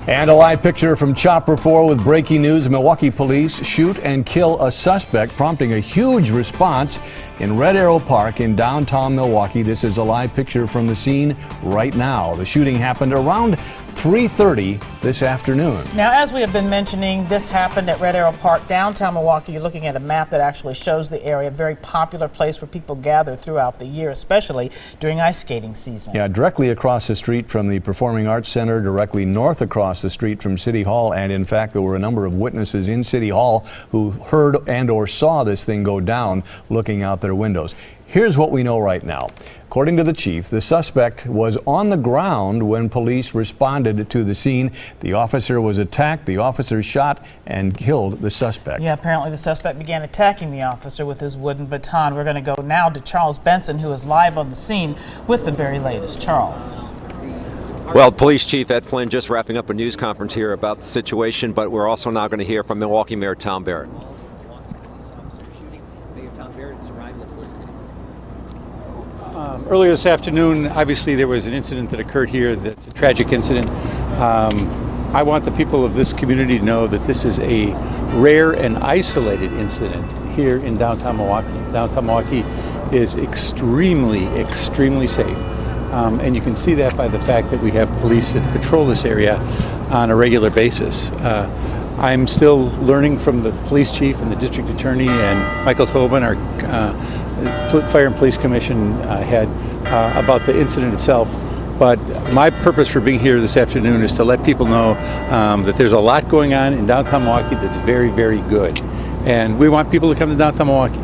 And a live picture from Chopper 4 with breaking news. Milwaukee Police shoot and kill a suspect, prompting a huge response in Red Arrow Park in downtown Milwaukee. This is a live picture from the scene right now. The shooting happened around 3:30 this afternoon. Now, as we have been mentioning, this happened at Red Arrow Park, downtown Milwaukee. You're looking at a map that actually shows the area, a very popular place where people gather throughout the year, especially during ice skating season. Yeah, directly across the street from the Performing Arts Center, directly north across the street from City Hall, and in fact there were a number of witnesses in City Hall who heard and or saw this thing go down looking out their windows. Here's what we know right now. According to the chief, the suspect was on the ground when police responded to the scene. The officer was attacked, the officer shot and killed the suspect. Yeah, apparently the suspect began attacking the officer with his wooden baton. We're going to go now to Charles Benson, who is live on the scene with the very latest. Charles. Well, Police Chief Ed Flynn just wrapping up a news conference here about the situation, but we're also now going to hear from Milwaukee Mayor Tom Barrett. Earlier this afternoon, obviously there was an incident that occurred here that's a tragic incident. I want the people of this community to know that this is a rare and isolated incident here in downtown Milwaukee. Downtown Milwaukee is extremely, extremely safe. And you can see that by the fact that we have police that patrol this area on a regular basis. I'm still learning from the police chief and the district attorney and Michael Tobin, our Fire and Police Commission head, about the incident itself. But my purpose for being here this afternoon is to let people know that there's a lot going on in downtown Milwaukee that's very, very good. And we want people to come to downtown Milwaukee.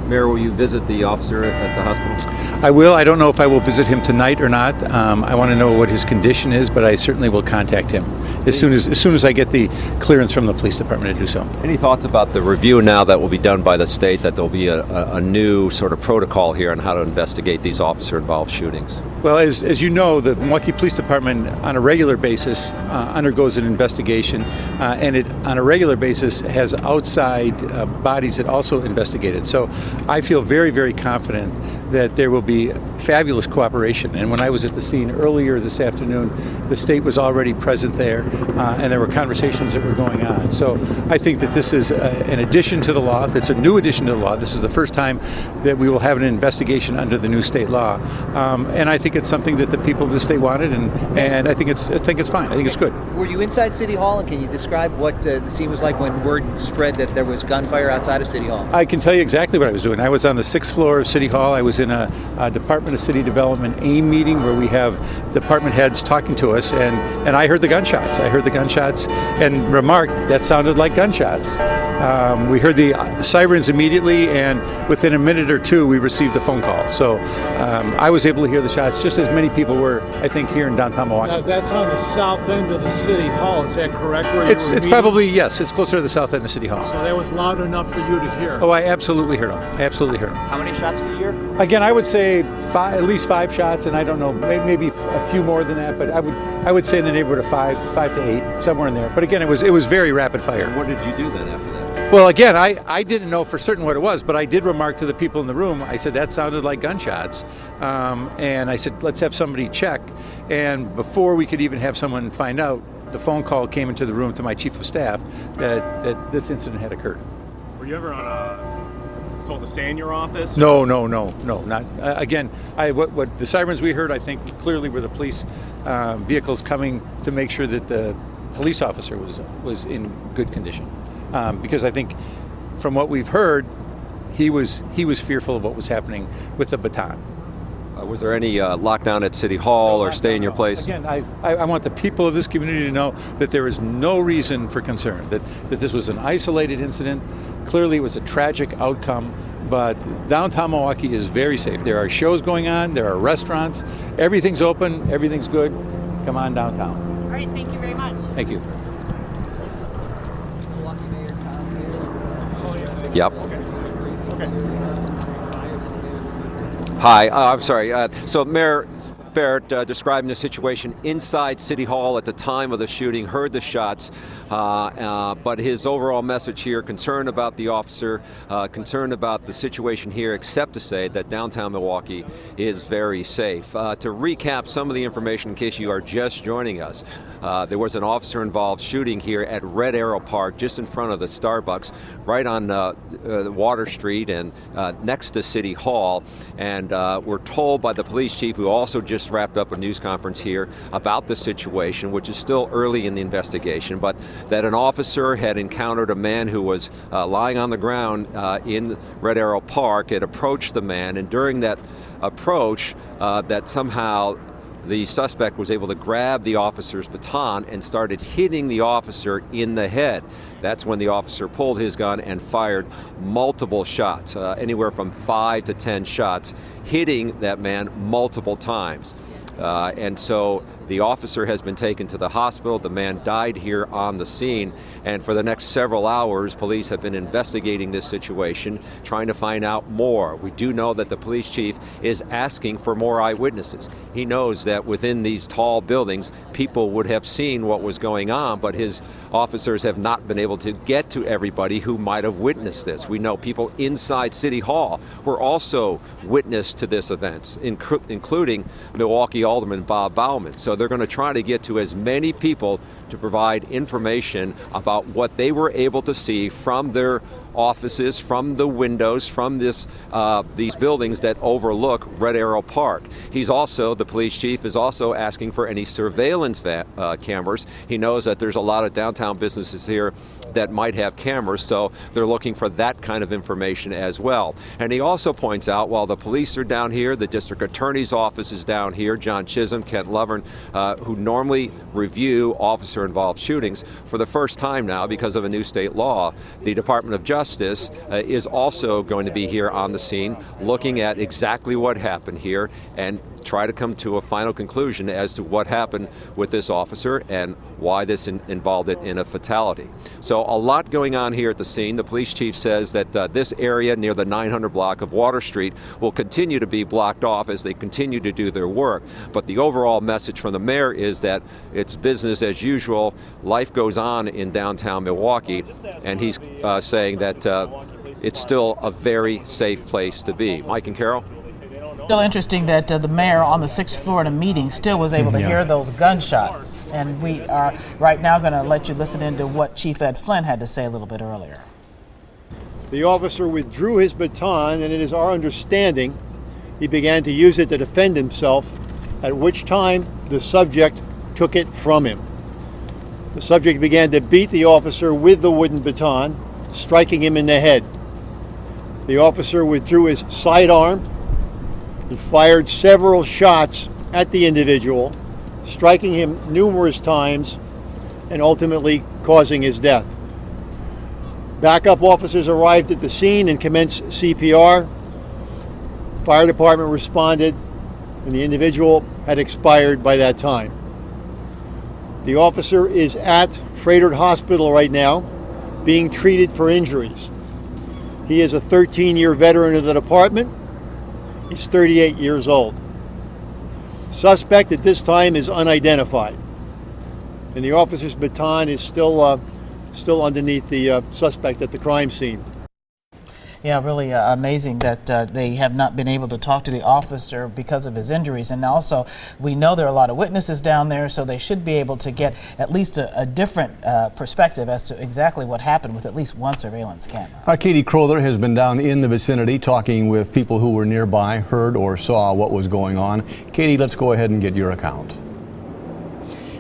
Mayor, will you visit the officer at the hospital? I will. I don't know if I will visit him tonight or not. I want to know what his condition is, but I certainly will contact him as soon as I get the clearance from the police department to do so. Any thoughts about the review now that will be done by the state, that there'll be a new sort of protocol here on how to investigate these officer-involved shootings? Well, as you know, the Milwaukee Police Department on a regular basis undergoes an investigation, and it on a regular basis has outside bodies that also investigate it. So I feel very, very confident that there will be fabulous cooperation. And when I was at the scene earlier this afternoon, the state was already present there, and there were conversations that were going on. So I think that this is an addition to the law. It's a new addition to the law. This is the first time that we will have an investigation under the new state law. And I think it's something that the people of the state wanted, and I think it's fine. I think it's good. Were you inside City Hall, and can you describe what the scene was like when word spread that there was gunfire outside of City Hall? I can tell you exactly what I was doing. I was on the 6th floor of City Hall. I was in a Department of City Development AIM meeting where we have department heads talking to us, and I heard the gunshots. I heard the gunshots and remarked that sounded like gunshots. We heard the sirens immediately, and within a minute or two we received a phone call. So I was able to hear the shots, just as many people were, I think, here in downtown Milwaukee. Now, that's on the south end of the City Hall, is that correct? It's probably, yes, it's closer to the south end of City Hall. So that was loud enough for you to hear? Oh, I absolutely heard them. I absolutely heard them. How many shots did you hear? Again, I would say at least 5 shots, and I don't know, maybe a few more than that, but I would say in the neighborhood of 5 to 8, somewhere in there. But again, it was very rapid fire. And what did you do then after that? Well, again, I didn't know for certain what it was, but I did remark to the people in the room. I said, that sounded like gunshots. And I said, let's have somebody check. And before we could even have someone find out, the phone call came into the room to my chief of staff that this incident had occurred. Were you ever told to stay in your office? No, not. Again, what the sirens we heard, I think clearly were the police vehicles coming to make sure that the police officer was in good condition. Because I think from what we've heard, he was fearful of what was happening with the baton. Was there any lockdown at City Hall or stay in your place? Again, I want the people of this community to know that there is no reason for concern, that this was an isolated incident. Clearly it was a tragic outcome, but downtown Milwaukee is very safe. There are shows going on, there are restaurants, everything's open, everything's good. Come on downtown. All right, thank you very much. Thank you. Yep. Hi, I'm sorry. So, Mayor, Barrett describing the situation inside City Hall at the time of the shooting, heard the shots, but his overall message here, concerned about the officer, concerned about the situation here, except to say that downtown Milwaukee is very safe. To recap some of the information in case you are just joining us, there was an officer-involved shooting here at Red Arrow Park, just in front of the Starbucks, right on Water Street and next to City Hall. And we're told by the police chief, who also just wrapped up a news conference here about the situation, which is still early in the investigation, but that an officer had encountered a man who was lying on the ground in Red Arrow Park, had approached the man, and during that approach, that somehow the suspect was able to grab the officer's baton and started hitting the officer in the head. That's when the officer pulled his gun and fired multiple shots, anywhere from 5 to 10 shots, hitting that man multiple times. And so the officer has been taken to the hospital. The man died here on the scene. And for the next several hours, police have been investigating this situation, trying to find out more. We do know that the police chief is asking for more eyewitnesses. He knows that within these tall buildings, people would have seen what was going on, but his officers have not been able to get to everybody who might have witnessed this. We know people inside City Hall were also witness to this event, including Milwaukee Alderman Bob Bauman. So they're going to try to get to as many people to provide information about what they were able to see from their offices, from the windows, from these buildings that overlook Red Arrow Park. The police chief is also asking for any surveillance cameras. He knows that there's a lot of downtown businesses here that might have cameras, so they're looking for that kind of information as well. And he also points out, while the police are down here, the district attorney's office is down here, John Chisholm, Kent Lovern, who normally review officer-involved shootings, for the first time now, because of a new state law, the Department of Justice is also going to be here on the scene, looking at exactly what happened here and try to come to a final conclusion as to what happened with this officer and why this involved it in a fatality. So a lot going on here at the scene. The police chief says that this area near the 900 block of Water Street will continue to be blocked off as they continue to do their work. But the overall message from the mayor is that it's business as usual. Life goes on in downtown Milwaukee, and he's saying that it's still a very safe place to be. Mike and Carol? Still interesting that the mayor on the 6th floor in a meeting still was able to hear those gunshots. And we are right now going to let you listen into what Chief Ed Flynn had to say a little bit earlier. The officer withdrew his baton, and it is our understanding he began to use it to defend himself, at which time the subject took it from him. The subject began to beat the officer with the wooden baton, striking him in the head. The officer withdrew his sidearm and fired several shots at the individual, striking him numerous times and ultimately causing his death. Backup officers arrived at the scene and commenced CPR. Fire department responded, and the individual had expired by that time. The officer is at Frederick Hospital right now, being treated for injuries. He is a 13-year veteran of the department. He's 38 years old. Suspect at this time is unidentified, and the officer's baton is still underneath the suspect at the crime scene. Yeah, really amazing that they have not been able to talk to the officer because of his injuries. And also, we know there are a lot of witnesses down there, so they should be able to get at least a different perspective as to exactly what happened with at least one surveillance camera. Katie Crowther has been down in the vicinity talking with people who were nearby, heard or saw what was going on. Katie, let's go ahead and get your account.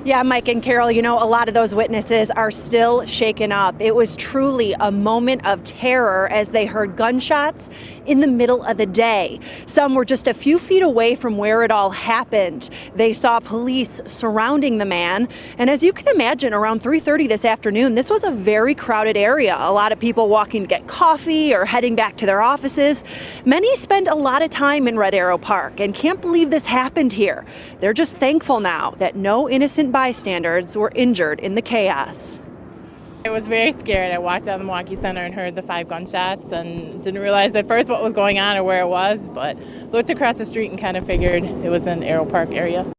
Yeah, Mike and Carol, you know, a lot of those witnesses are still shaken up. It was truly a moment of terror as they heard gunshots in the middle of the day. Some were just a few feet away from where it all happened. They saw police surrounding the man. And as you can imagine, around 3:30 this afternoon, this was a very crowded area. A lot of people walking to get coffee or heading back to their offices. Many spend a lot of time in Red Arrow Park and can't believe this happened here. They're just thankful now that no innocent bystanders were injured in the chaos. I was very scared. I walked out of the Milwaukee Center and heard the 5 gunshots and didn't realize at first what was going on or where it was, but looked across the street and kind of figured it was in Aero Park area.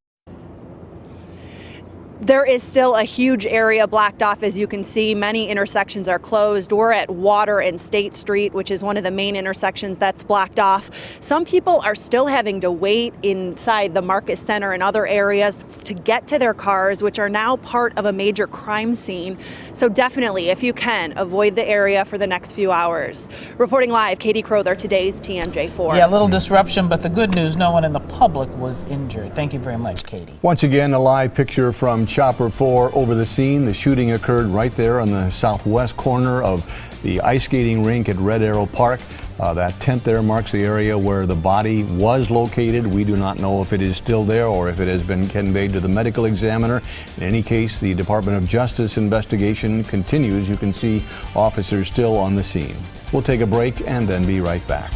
There is still a huge area blocked off, as you can see. Many intersections are closed. We're at Water and State Street, which is one of the main intersections that's blocked off. Some people are still having to wait inside the Marcus Center and other areas to get to their cars, which are now part of a major crime scene. So definitely, if you can, avoid the area for the next few hours. Reporting live, Katie Crowther, today's TMJ4. Yeah, a little disruption, but the good news, no one in the public was injured. Thank you very much, Katie. Once again, a live picture from Chopper 4 over the scene. The shooting occurred right there on the southwest corner of the ice skating rink at Red Arrow Park. That tent there marks the area where the body was located. We do not know if it is still there or if it has been conveyed to the medical examiner. In any case, the Department of Justice investigation continues. You can see officers still on the scene. We'll take a break and then be right back.